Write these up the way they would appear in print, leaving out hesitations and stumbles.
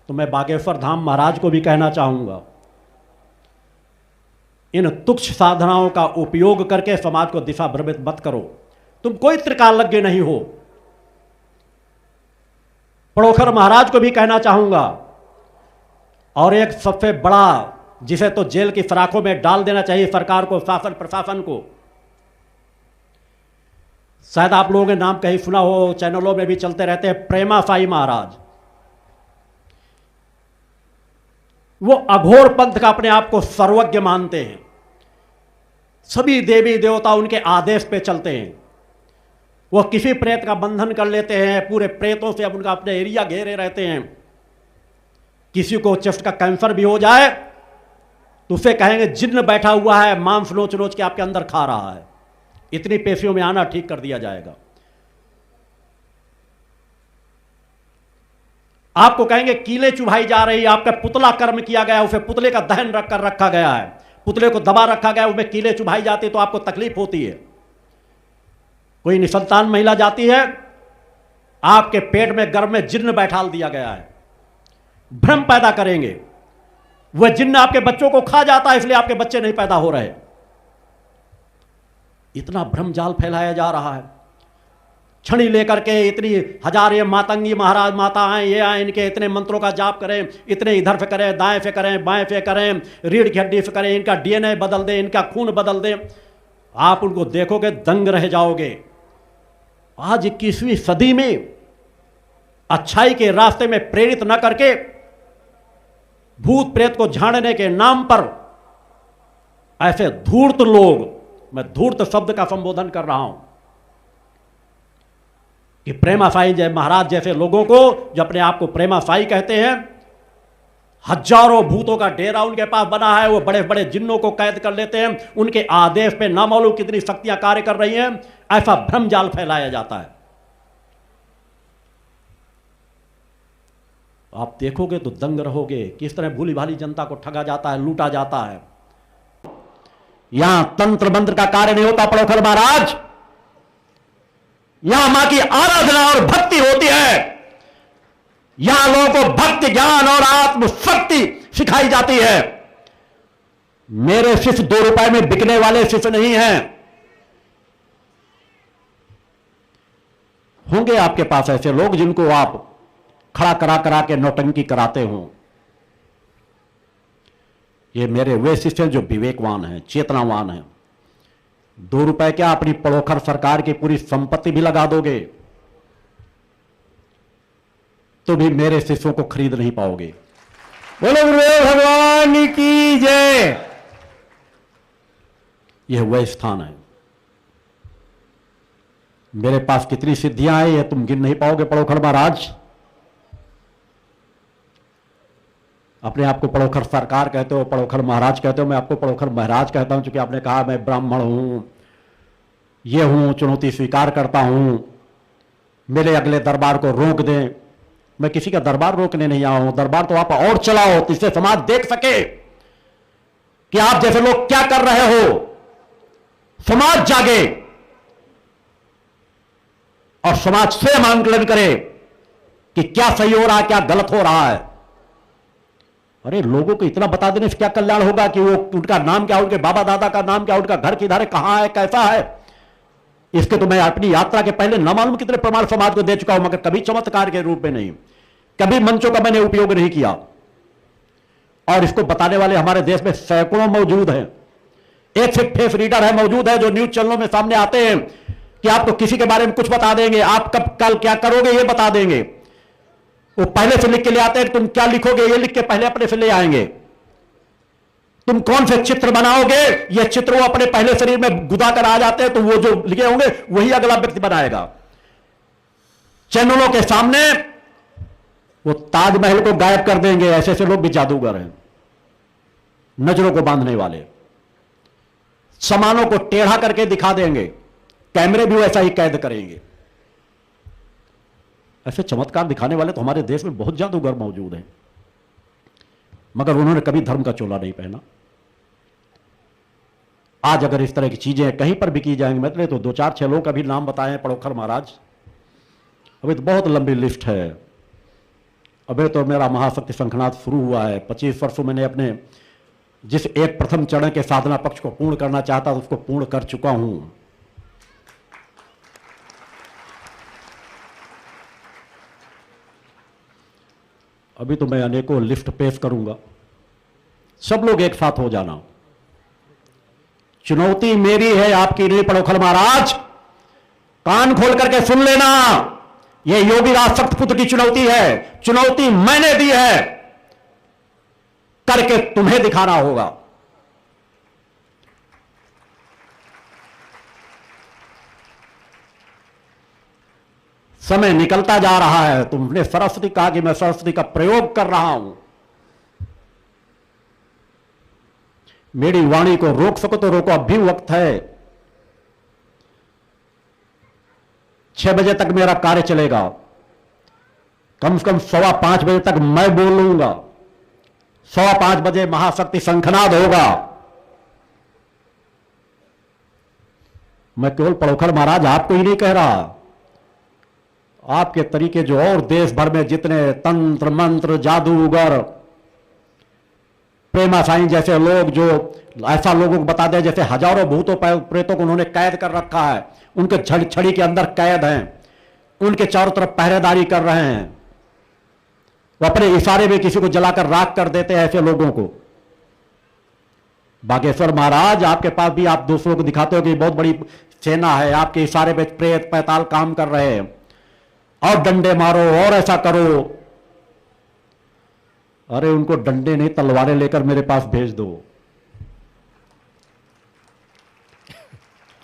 तो मैं बागेश्वर धाम महाराज को भी कहना चाहूंगा, इन तुच्छ साधनाओं का उपयोग करके समाज को दिशा भ्रमित मत करो। तुम कोई त्रिकालज्ञ नहीं हो। पड़ोखर महाराज को भी कहना चाहूंगा, और एक सबसे बड़ा, जिसे तो जेल की सराखों में डाल देना चाहिए सरकार को, शासन प्रशासन को। शायद आप लोगों ने नाम कहीं सुना हो, चैनलों में भी चलते रहते हैं, प्रेमा साई महाराज। वो अघोर पंथ का अपने आप को सर्वज्ञ मानते हैं। सभी देवी देवता उनके आदेश पे चलते हैं। वो किसी प्रेत का बंधन कर लेते हैं, पूरे प्रेतों से अब उनका अपने एरिया घेरे रहते हैं। किसी को चेस्ट का कैंसर भी हो जाए तो उसे कहेंगे जिन्न बैठा हुआ है, मांस नोच नोच के आपके अंदर खा रहा है, इतनी पेशियों में आना ठीक कर दिया जाएगा। आपको कहेंगे कीले चुभाई जा रही है, आपका पुतला कर्म किया गया, उसे पुतले का दहन रख कर रखा गया है, पुतले को दबा रखा गया, उसमें कीले चुभाई जाती तो आपको तकलीफ होती है। कोई निसंतान महिला जाती है, आपके पेट में गर्भ में जिन्न बैठाल दिया गया है, भ्रम पैदा करेंगे। वह जिन्न आपके बच्चों को खा जाता है, इसलिए आपके बच्चे नहीं पैदा हो रहे। इतना भ्रम जाल फैलाया जा रहा है। छड़ी लेकर के इतनी हजार ये मातंगी महाराज माता आए, ये आए, इनके इतने मंत्रों का जाप करें, इतने इधर से करें, दाएं से करें, बाएं से करें, रीढ़ की हड्डी से करें, इनका डीएनए बदल दें, इनका खून बदल दें। आप उनको देखोगे दंग रह जाओगे। आज 21वीं सदी में अच्छाई के रास्ते में प्रेरित न करके भूत प्रेत को झाड़ने के नाम पर ऐसे धूर्त लोग, मैं धूर्त शब्द का संबोधन कर रहा हूं, कि प्रेमा साई जय महाराज जैसे लोगों को, जो अपने आप को प्रेमा साई कहते हैं, हजारों भूतों का डेरा उनके पास बना है। वो बड़े बड़े जिन्नों को कैद कर लेते हैं, उनके आदेश पे ना मालूम कितनी शक्तियां कार्य कर रही हैं। ऐसा भ्रम जाल फैलाया जाता है। आप देखोगे तो दंग रहोगे, किस तरह भूली भाली जनता को ठगा जाता है, लूटा जाता है। यहां तंत्र मंत्र का कार्य नहीं होता पड़ोखर महाराज, यहां मां की आराधना और भक्ति होती है। यहां लोगों को भक्ति ज्ञान और आत्मशक्ति सिखाई जाती है। मेरे शिष्य 2 रुपए में बिकने वाले शिष्य नहीं हैं। होंगे आपके पास ऐसे लोग जिनको आप खड़ा करा करा के नौटंकी कराते हो। ये मेरे वे शिष्य हैं जो विवेकवान हैं, चेतनावान हैं। 2 रुपए क्या, अपनी पड़ोखर सरकार की पूरी संपत्ति भी लगा दोगे तो भी मेरे शिष्यों को खरीद नहीं पाओगे। बोलो गुरुदेव भगवान की जय। यह वह स्थान है। मेरे पास कितनी सिद्धियां हैं यह तुम गिन नहीं पाओगे पड़ोखर महाराज। अपने आप को पड़ोखर सरकार कहते हो, पड़ोखर महाराज कहते हो। मैं आपको पड़ोखर महाराज कहता हूं क्योंकि आपने कहा मैं ब्राह्मण हूं, ये हूं, चुनौती स्वीकार करता हूं, मेरे अगले दरबार को रोक दें। मैं किसी का दरबार रोकने नहीं आया हूं। दरबार तो आप और चलाओ, इससे समाज देख सके कि आप जैसे लोग क्या कर रहे हो। समाज जागे और समाज स्वयं आंकलन करे कि क्या सही हो रहा है, क्या गलत हो रहा है। अरे लोगों को इतना बता देने से क्या कल्याण होगा कि वो उनका नाम क्या, उनके बाबा दादा का नाम क्या, उनका घर किधर है, कहां है, कैसा है। इसके तो मैं अपनी यात्रा के पहले न मालूम कितने प्रमाण समाज को दे चुका हूं, मगर कभी चमत्कार के रूप में नहीं, कभी मंचों का मैंने उपयोग नहीं किया। और इसको बताने वाले हमारे देश में सैकड़ों मौजूद हैं। एक से फेस रीडर है मौजूद है जो न्यूज चैनलों में सामने आते हैं कि आपको किसी के बारे में कुछ बता देंगे, आप कब कल क्या करोगे ये बता देंगे। वो पहले से लिख के ले आते हैं, तुम क्या लिखोगे ये लिख के पहले अपने से ले आएंगे। तुम कौन से चित्र बनाओगे ये चित्र वो अपने पहले शरीर में गुदा कर आ जाते हैं, तो वो जो लिखे होंगे वही अगला व्यक्ति बनाएगा। चैनलों के सामने वो ताजमहल को गायब कर देंगे। ऐसे ऐसे लोग भी जादूगर हैं, नजरों को बांधने वाले। सामानों को टेढ़ा करके दिखा देंगे, कैमरे भी वैसा ही कैद करेंगे। ऐसे चमत्कार दिखाने वाले तो हमारे देश में बहुत जादूगर मौजूद हैं, मगर उन्होंने कभी धर्म का चोला नहीं पहना। आज अगर इस तरह की चीजें कहीं पर भी की जाएंगी, मतलब तो 2-4-6 लोगों का भी नाम बताए हैं पड़ोखर महाराज। अभी तो बहुत लंबी लिस्ट है। अबे तो मेरा महाशक्ति शंखनाद शुरू हुआ है। 25 वर्षों मैंने अपने जिस एक प्रथम चरण के साधना पक्ष को पूर्ण करना चाहता उसको पूर्ण कर चुका हूं। अभी तो मैं अनेकों लिफ्ट पेश करूंगा, सब लोग एक साथ हो जाना। चुनौती मेरी है, आपकी नहीं। पड़ोखल महाराज कान खोल करके सुन लेना, यह योगी राज सख्तपुत्र की चुनौती है। चुनौती मैंने दी है, करके तुम्हें दिखाना होगा। समय निकलता जा रहा है। तुमने सरस्वती कहा कि मैं सरस्वती का प्रयोग कर रहा हूं। मेरी वाणी को रोक सको तो रोको, अब भी वक्त है। 6 बजे तक मेरा कार्य चलेगा, कम से कम 4:15 बजे तक मैं बोलूंगा। 5:15 बजे महाशक्ति शंखनाद होगा। मैं केवल पड़ोखल महाराज आपको ही नहीं कह रहा, आपके तरीके जो और देश भर में जितने तंत्र मंत्र जादूगर प्रेमा साईं जैसे लोग जो ऐसा लोगों को बता दें जैसे हजारों भूतों प्रेतों को उन्होंने कैद कर रखा है, उनके छड़ी के अंदर कैद हैं, उनके चारों तरफ पहरेदारी कर रहे हैं, वो अपने इशारे में किसी को जलाकर राख कर देते हैं ऐसे लोगों को। बागेश्वर महाराज आपके पास भी आप दूसरों को दिखाते हो कि बहुत बड़ी सेना है, आपके इशारे पे प्रेत पैताल काम कर रहे हैं, और डंडे मारो और ऐसा करो। अरे उनको डंडे नहीं तलवारें लेकर मेरे पास भेज दो,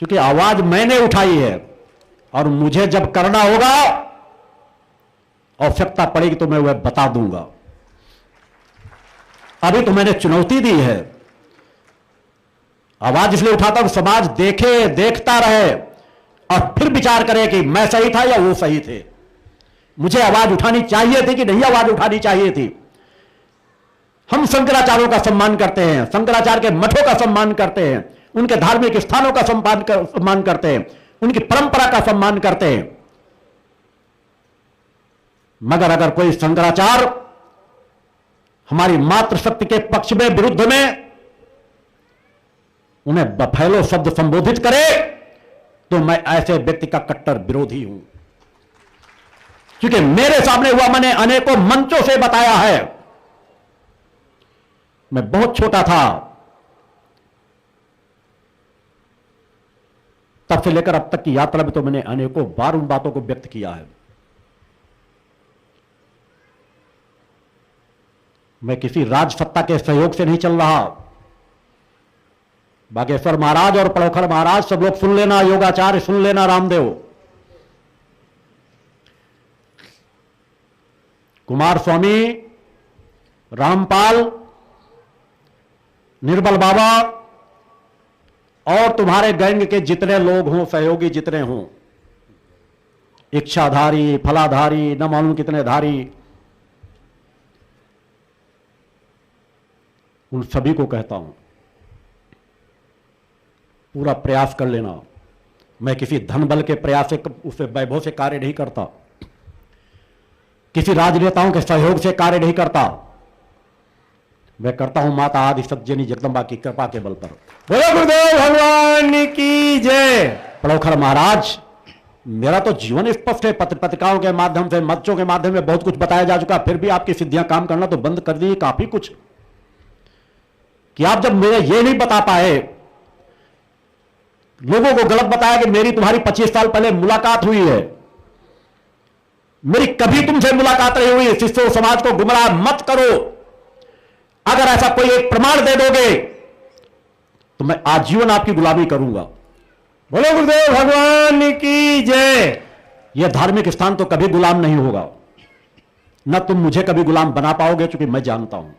क्योंकि आवाज मैंने उठाई है और मुझे जब करना होगा आवश्यकता पड़ेगी तो मैं वह बता दूंगा। अभी तो मैंने चुनौती दी है। आवाज इसलिए उठाता हूं समाज देखे, देखता रहे और फिर विचार करे कि मैं सही था या वो सही थे, मुझे आवाज उठानी चाहिए थी कि नहीं आवाज उठानी चाहिए थी। हम शंकराचार्यों का सम्मान करते हैं, शंकराचार्य के मठों का सम्मान करते हैं, उनके धार्मिक स्थानों का सम्मान करते हैं, उनकी परंपरा का सम्मान करते हैं। मगर अगर कोई शंकराचार्य हमारी मातृशक्ति के पक्ष में विरुद्ध में उन्हें बफैलो शब्द संबोधित करे तो मैं ऐसे व्यक्ति का कट्टर विरोधी हूं, क्योंकि मेरे सामने हुआ मैंने अनेकों मंचों से बताया है। मैं बहुत छोटा था तब से लेकर अब तक की यात्रा में तो मैंने अनेकों बार उन बातों को व्यक्त किया है। मैं किसी राजसत्ता के सहयोग से नहीं चल रहा। बागेश्वर महाराज और पड़ोखल महाराज सब लोग सुन लेना, योगाचार्य सुन लेना, रामदेव, कुमार स्वामी, रामपाल, निर्बल बाबा और तुम्हारे गैंग के जितने लोग हों, सहयोगी जितने हों, इच्छाधारी, फलाधारी, न मालूम कितने धारी, उन सभी को कहता हूं पूरा प्रयास कर लेना। मैं किसी धन बल के प्रयास से, उससे वैभव से कार्य नहीं करता, किसी राजनेताओं के सहयोग से कार्य नहीं करता। मैं करता हूं माता आदि सज्जनी जगदम्बा की कृपा के बल पर। बोलो गुरुदेव भगवान की जय। पड़ोखल महाराज, मेरा तो जीवन स्पष्ट है। पत्रिकाओं के माध्यम से, मंचों के माध्यम में बहुत कुछ बताया जा चुका, फिर भी आपकी सिद्धियां काम करना तो बंद कर दी काफी कुछ। कि आप जब मेरे ये नहीं बता पाए, लोगों को गलत बताया कि मेरी तुम्हारी 25 साल पहले मुलाकात हुई है, मेरी कभी तुमसे मुलाकात नहीं हुई। शिष्यों समाज को गुमराह मत करो। अगर ऐसा कोई एक प्रमाण दे दोगे तो मैं आजीवन आपकी गुलामी करूंगा। बोलो गुरुदेव भगवान की जय। यह धार्मिक स्थान तो कभी गुलाम नहीं होगा, न तुम मुझे कभी गुलाम बना पाओगे, क्योंकि मैं जानता हूं।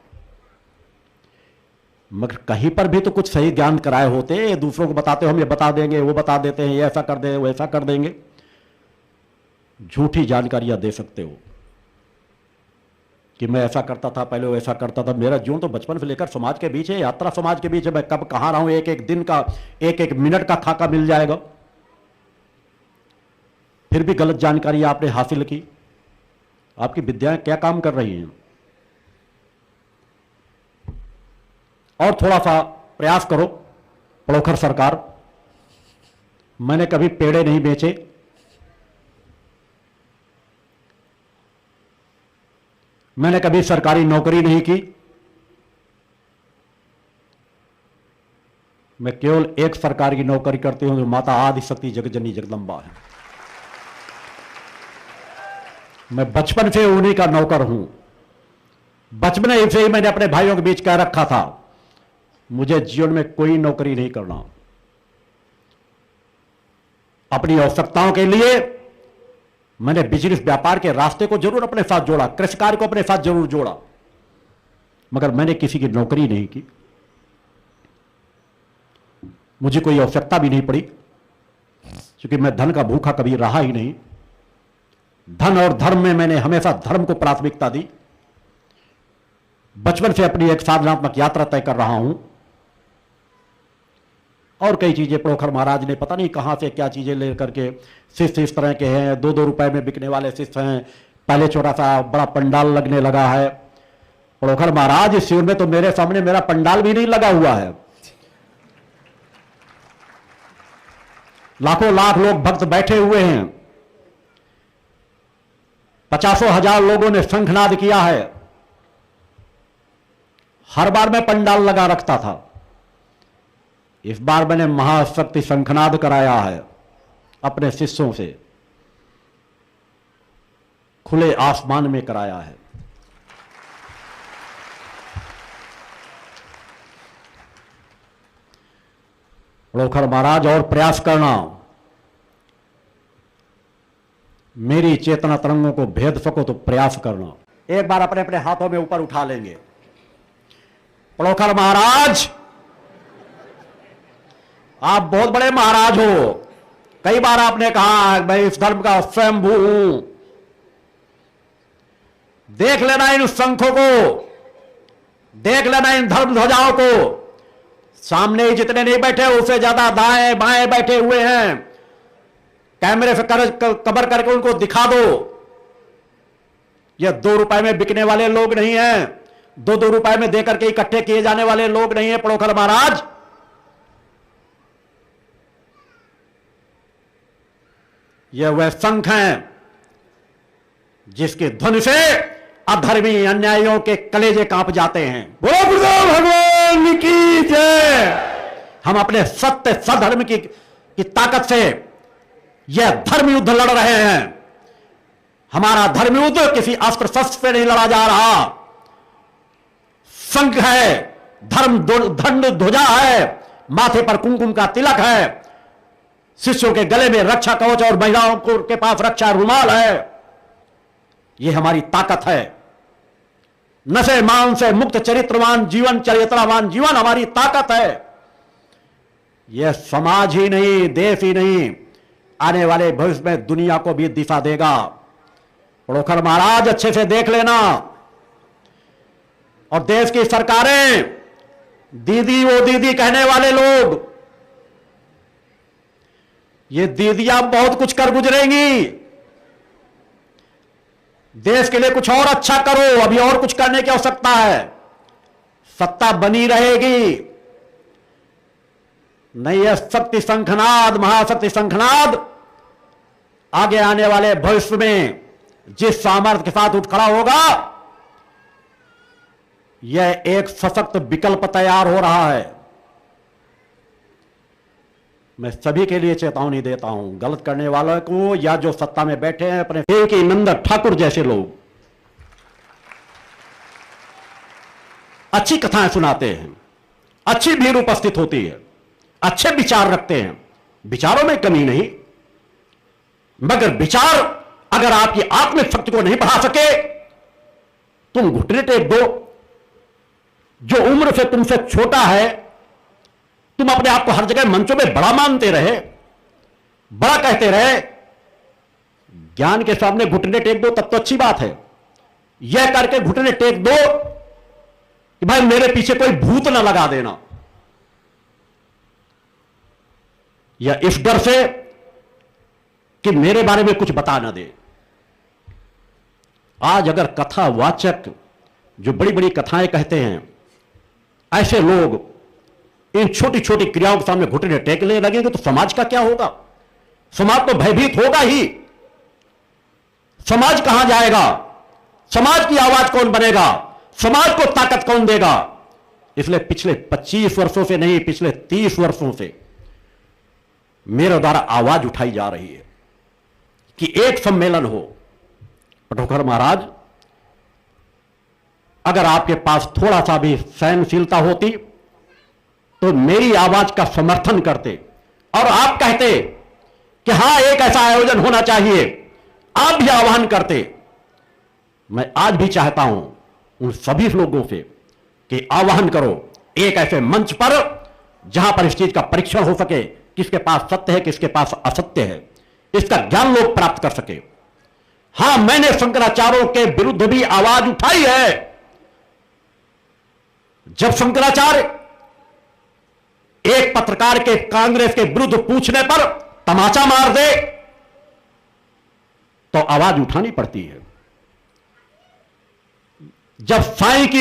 मगर कहीं पर भी तो कुछ सही ज्ञान कराए होते, दूसरों को बताते हो हम ये बता देंगे, वो बता देते हैं, ये ऐसा कर देंगे, वो ऐसा कर देंगे। झूठी जानकारियां दे सकते हो कि मैं ऐसा करता था पहले, वो ऐसा करता था। मेरा जीवन तो बचपन से लेकर समाज के बीच है, यात्रा समाज के बीच है। मैं कब कहां रहा हूं, एक एक दिन का, एक एक मिनट का खाका मिल जाएगा। फिर भी गलत जानकारी आपने हासिल की। आपकी विद्याएं क्या काम कर रही हैं? और थोड़ा सा प्रयास करो। पड़ोखर सरकार, मैंने कभी पेड़े नहीं बेचे, मैंने कभी सरकारी नौकरी नहीं की, मैं केवल एक सरकार की नौकरी करती हूं जो माता आदिशक्ति जगजननी जगदम्बा है। मैं बचपन से उन्हीं का नौकर हूं। बचपन से ही मैंने अपने भाइयों के बीच कह रखा था, मुझे जीवन में कोई नौकरी नहीं करना। अपनी आवश्यकताओं के लिए मैंने बिजनेस व्यापार के रास्ते को जरूर अपने साथ जोड़ा, कृषि कार्य को अपने साथ जरूर जोड़ा, मगर मैंने किसी की नौकरी नहीं की। मुझे कोई आवश्यकता भी नहीं पड़ी, क्योंकि मैं धन का भूखा कभी रहा ही नहीं। धन और धर्म में मैंने हमेशा धर्म को प्राथमिकता दी। बचपन से अपनी एक साधनात्मक यात्रा तय कर रहा हूं। और कई चीजें पड़ोखर महाराज ने पता नहीं कहां से क्या चीजें लेकर के, शिष्य इस तरह के हैं, 2-2 रुपए में बिकने वाले शिष्य हैं। पहले छोटा सा बड़ा पंडाल लगने लगा है। पड़ोखर महाराज इस शिविर में तो मेरे सामने मेरा पंडाल भी नहीं लगा हुआ है। लाखों लाख लोग भक्त बैठे हुए हैं। 50,000 लोगों ने शंखनाद किया है। हर बार मैं पंडाल लगा रखता था, इस बार मैंने महाशक्ति शंखनाद कराया है अपने शिष्यों से, खुले आसमान में कराया है। पड़ोखर महाराज, और प्रयास करना, मेरी चेतना तरंगों को भेद सको तो प्रयास करना। एक बार अपने अपने हाथों में ऊपर उठा लेंगे। पड़ोखर महाराज, आप बहुत बड़े महाराज हो। कई बार आपने कहा मैं इस धर्म का स्वयंभू हूं। देख लेना इन शंखों को, देख लेना इन धर्म ध्वजाओं को। सामने ही जितने नहीं बैठे उससे ज्यादा दाएं बाएं बैठे हुए हैं। कैमरे से कवर करके उनको दिखा दो। ये 2 रुपए में बिकने वाले लोग नहीं हैं, 2-2 रुपए में देकर के इकट्ठे किए जाने वाले लोग नहीं है। पड़ोखर महाराज, यह वह शंख हैं जिसके ध्वनि से अधर्मी अन्यायियों के कलेजे कांप जाते हैं। बोलो गुरुदेव भगवान की जय। हम अपने सत्य सधर्म की ताकत से यह धर्म युद्ध लड़ रहे हैं। हमारा धर्म युद्ध किसी अस्त्र शस्त्र से नहीं लड़ा जा रहा। शंख है, धर्म दंड ध्वजा है, माथे पर कुमकुम का तिलक है, शिष्यों के गले में रक्षा कवच और महिलाओं के पास रक्षा रुमाल है। यह हमारी ताकत है। नशे मान से मुक्त चरित्रवान जीवन, चरित्रवान जीवन हमारी ताकत है। यह समाज ही नहीं, देश ही नहीं, आने वाले भविष्य में दुनिया को भी दिशा देगा। पड़ोखर महाराज, अच्छे से देख लेना। और देश की सरकारें, दीदी वो दीदी कहने वाले लोग, ये दीदियां बहुत कुछ कर गुजरेंगी। देश के लिए कुछ और अच्छा करो, अभी और कुछ करने की आवश्यकता है। सत्ता बनी रहेगी। नहीं, यह शक्ति शंखनाद, महाशक्ति शंखनाद आगे आने वाले भविष्य में जिस सामर्थ्य के साथ उठ खड़ा होगा, यह एक सशक्त विकल्प तैयार हो रहा है। मैं सभी के लिए चेतावनी देता हूं, गलत करने वालों को या जो सत्ता में बैठे हैं, अपने के नंद ठाकुर जैसे लोग अच्छी कथाएं सुनाते हैं, अच्छी भीड़ उपस्थित होती है, अच्छे विचार रखते हैं, विचारों में कमी नहीं, मगर विचार अगर आपकी आत्मिक शक्ति को नहीं बढ़ा सके, तुम घुटने टेक दो। जो उम्र से तुमसे छोटा है, तुम अपने आप को हर जगह मंचों में बड़ा मानते रहे, बड़ा कहते रहे, ज्ञान के सामने घुटने टेक दो तब तो अच्छी बात है। यह करके घुटने टेक दो कि भाई मेरे पीछे कोई भूत ना लगा देना, या इस डर से कि मेरे बारे में कुछ बता ना दे। आज अगर कथावाचक जो बड़ी बड़ी कथाएं कहते हैं, ऐसे लोग इन छोटी छोटी क्रियाओं के सामने घुटने टेकने लगेंगे तो समाज का क्या होगा? समाज तो भयभीत होगा ही। समाज कहां जाएगा? समाज की आवाज कौन बनेगा? समाज को ताकत कौन देगा? इसलिए पिछले 25 वर्षों से नहीं, पिछले 30 वर्षों से मेरे द्वारा आवाज उठाई जा रही है कि एक सम्मेलन हो। पटोखर महाराज, अगर आपके पास थोड़ा सा भी सहनशीलता होती तो मेरी आवाज का समर्थन करते और आप कहते कि हां, एक ऐसा आयोजन होना चाहिए, आप भी आह्वान करते। मैं आज भी चाहता हूं उन सभी लोगों से कि आह्वान करो एक ऐसे मंच पर जहां पर इस चीज का परीक्षण हो सके, किसके पास सत्य है, किसके पास असत्य है, इसका ज्ञान लोग प्राप्त कर सके। हां, मैंने शंकराचार्यों के विरुद्ध भी आवाज उठाई है। जब शंकराचार्य एक पत्रकार के कांग्रेस के विरुद्ध पूछने पर तमाचा मार दे तो आवाज उठानी पड़ती है। जब साईं की